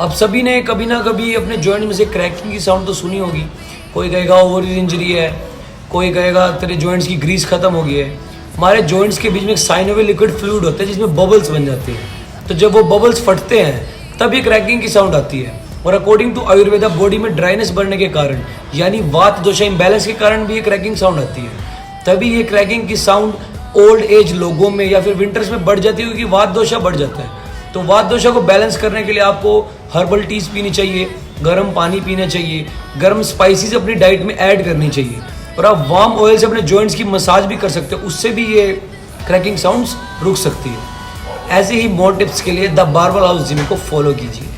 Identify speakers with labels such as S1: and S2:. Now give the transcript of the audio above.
S1: अब सभी ने कभी ना कभी अपने जॉइंट में से क्रैकिंग की साउंड तो सुनी होगी। कोई कहेगा ओवर इंजरी है, कोई कहेगा तेरे जॉइंट्स की ग्रीस खत्म हो गई है। हमारे जॉइंट्स के बीच में एक साइनोवियल लिक्विड फ्लूइड होता है जिसमें बबल्स बन जाते हैं। तो जब वो बबल्स फटते हैं तब ये क्रैकिंग की साउंड आती है। और अकॉर्डिंग टू आयुर्वेदा बॉडी में ड्राइनेस बढ़ने के कारण यानी वात दोषा इम्बैलेंस के कारण भी ये क्रैकिंग साउंड आती है। तभी ये क्रैकिंग की साउंड ओल्ड एज लोगों में या फिर विंटर्स में बढ़ जाती है क्योंकि वात दोषा बढ़ जाता है। तो वात दोषा को बैलेंस करने के लिए आपको हर्बल टीज पीनी चाहिए, गर्म पानी पीना चाहिए, गर्म स्पाइसेस अपनी डाइट में ऐड करनी चाहिए और आप वार्म ऑयल से अपने जॉइंट्स की मसाज भी कर सकते हो। उससे भी ये क्रैकिंग साउंड्स रुक सकती है। ऐसे ही मोर टिप्स के लिए द बार्बल हाउस जिम को फॉलो कीजिए।